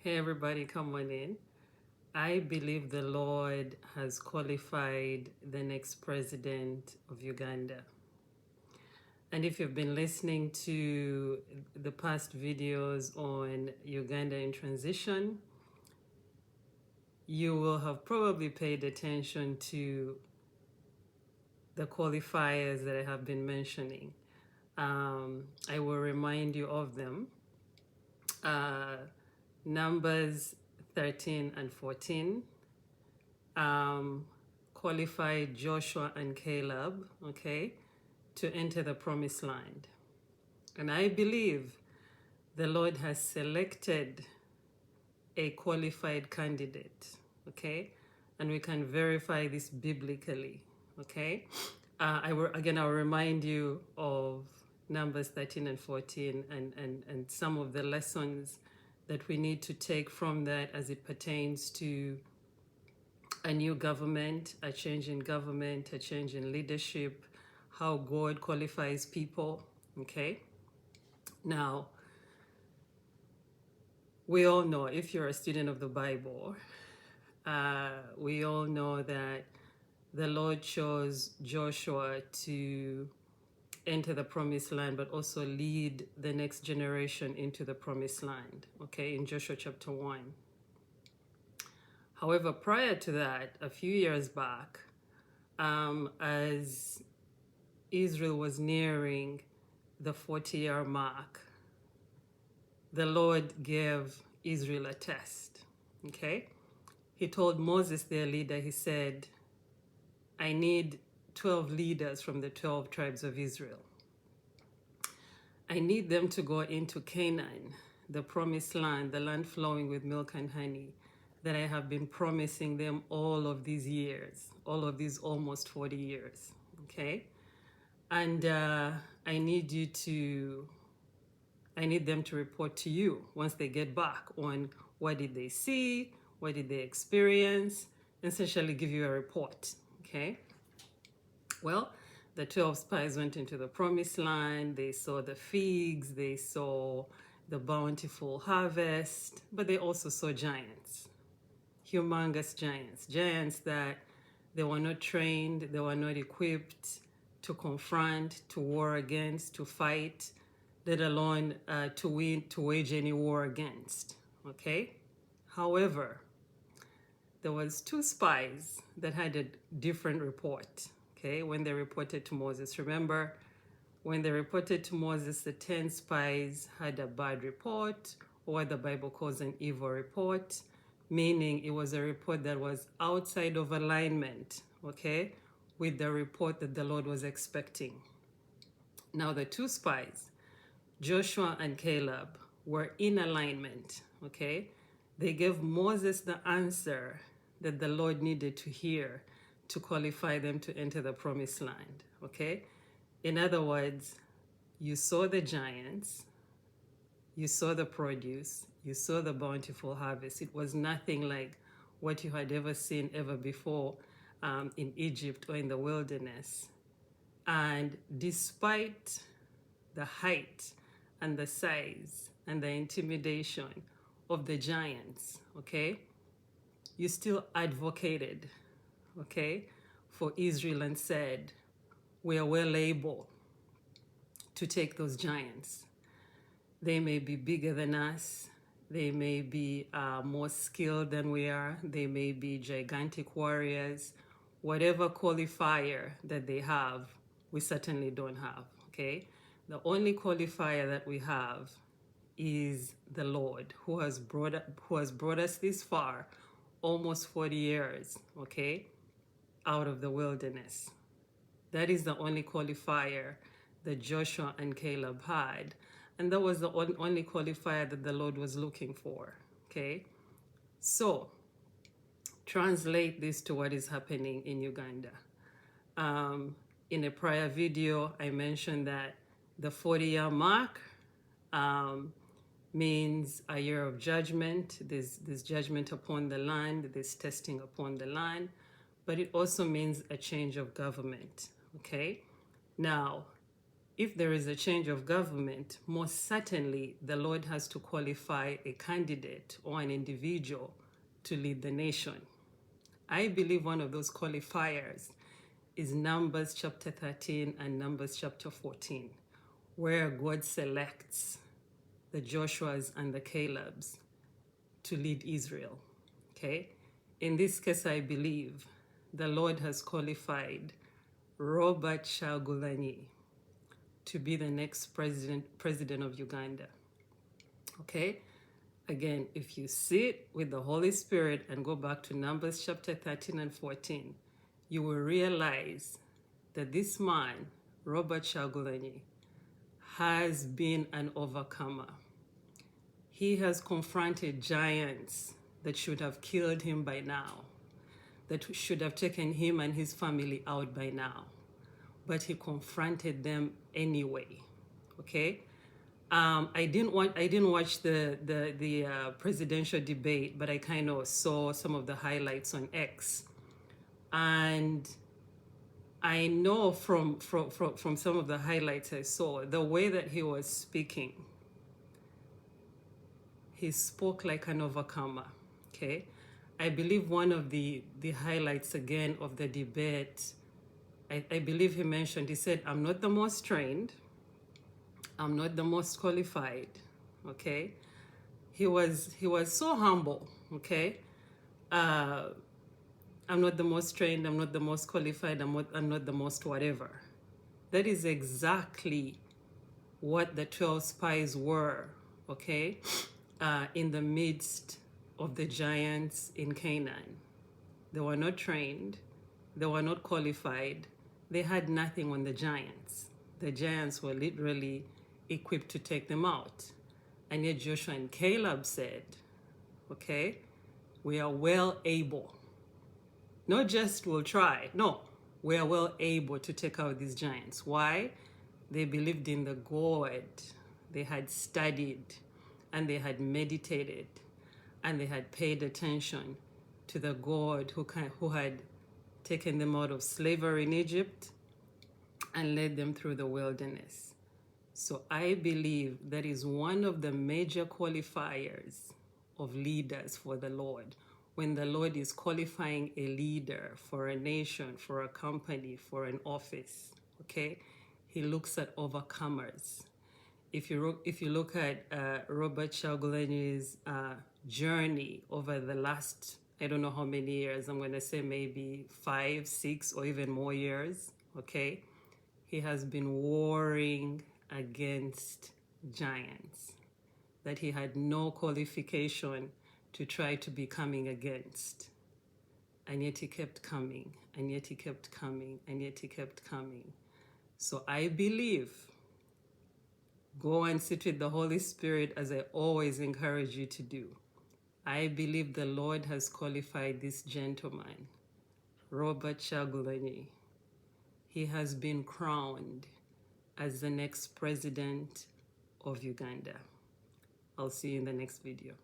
Hey everybody, come on in. I believe the Lord has qualified the next president of Uganda. And if you've been listening to the past videos on Uganda in transition, you will have probably paid attention to the qualifiers that I have been mentioning. I will remind you of them. Numbers 13 and 14 qualified Joshua and Caleb, okay, to enter the promised land. And I believe the Lord has selected a qualified candidate, okay, and we can verify this biblically, okay. I'll remind you of Numbers 13 and 14 and some of the lessons that we need to take from that as it pertains to a new government, a change in government, a change in leadership, how God qualifies people, okay? Now, we all know, if you're a student of the Bible, we all know that the Lord chose Joshua to enter the promised land, but also lead the next generation into the promised land, okay, in Joshua chapter 1. However, prior to that, a few years back, as Israel was nearing the 40-year mark, the Lord gave Israel a test, okay? He told Moses, their leader, he said, I need 12 leaders from the 12 tribes of Israel. I need them to go into Canaan, the promised land, the land flowing with milk and honey, that I have been promising them all of these years, all of these almost 40 years, okay? And I need them to report to you once they get back on what did they see, what did they experience, essentially give you a report, okay? Well, the 12 spies went into the promised land. They saw the figs, they saw the bountiful harvest, but they also saw giants, humongous giants, giants that they were not trained, they were not equipped to confront, to war against, to fight, let alone to wage any war against, okay? However, there was two spies that had a different report, okay, when they reported to Moses. Remember, when they reported to Moses, the 10 spies had a bad report, or what the Bible calls an evil report, meaning it was a report that was outside of alignment, okay, with the report that the Lord was expecting. Now, the two spies, Joshua and Caleb, were in alignment, okay? They gave Moses the answer that the Lord needed to hear to qualify them to enter the promised land, okay? In other words, you saw the giants, you saw the produce, you saw the bountiful harvest. It was nothing like what you had ever seen ever before in Egypt or in the wilderness. And despite the height and the size and the intimidation of the giants, okay, you still advocated, okay, for Israel and said, we are well able to take those giants. They may be bigger than us. They may be more skilled than we are. They may be gigantic warriors. Whatever qualifier that they have, we certainly don't have, okay? The only qualifier that we have is the Lord, who has brought us this far, almost 40 years, okay, out of the wilderness. That is the only qualifier that Joshua and Caleb had. And that was the only qualifier that the Lord was looking for, okay? So, translate this to what is happening in Uganda. In a prior video, I mentioned that the 40-year mark means a year of judgment. There's judgment upon the land, there's testing upon the land, but it also means a change of government, okay? Now, if there is a change of government, most certainly the Lord has to qualify a candidate or an individual to lead the nation. I believe one of those qualifiers is Numbers chapter 13 and Numbers chapter 14, where God selects the Joshuas and the Calebs to lead Israel. Okay? In this case, I believe the Lord has qualified Robert Shagulani to be the next president of Uganda. Okay? Again, if you sit with the Holy Spirit and go back to Numbers chapter 13 and 14, you will realize that this man, Robert Shagulani, has been an overcomer. He has confronted giants that should have killed him by now, that should have taken him and his family out by now. But he confronted them anyway. Okay? I didn't watch the presidential debate, but I kind of saw some of the highlights on X, and I know from some of the highlights I saw, the way that he was speaking, he spoke like an overcomer. Okay, I believe one of the highlights again of the debate, I believe he mentioned, he said, "I'm not the most trained. I'm not the most qualified." Okay, he was so humble. Okay, I'm not the most trained. I'm not the most qualified. I'm not the most whatever. That is exactly what the 12 spies were. Okay, in the midst of the giants in Canaan, they were not trained. They were not qualified. They had nothing on the giants. The giants were literally equipped to take them out. And yet Joshua and Caleb said, okay, we are well able. Not just we'll try. No, we are well able to take out these giants. Why? They believed in the God. They had studied and they had meditated and they had paid attention to the God who had taken them out of slavery in Egypt and led them through the wilderness. So I believe that is one of the major qualifiers of leaders for the Lord. When the Lord is qualifying a leader for a nation, for a company, for an office, okay, he looks at overcomers. If you look at Robert Shagulani's journey over the last, I don't know how many years, I'm going to say maybe 5, 6, or even more years, okay, he has been warring against giants that he had no qualification to try to be coming against. And yet he kept coming, and yet he kept coming, and yet he kept coming. So I believe, go and sit with the Holy Spirit as I always encourage you to do. I believe the Lord has qualified this gentleman, Robert Shagulani. He has been crowned as the next president of Uganda. I'll see you in the next video.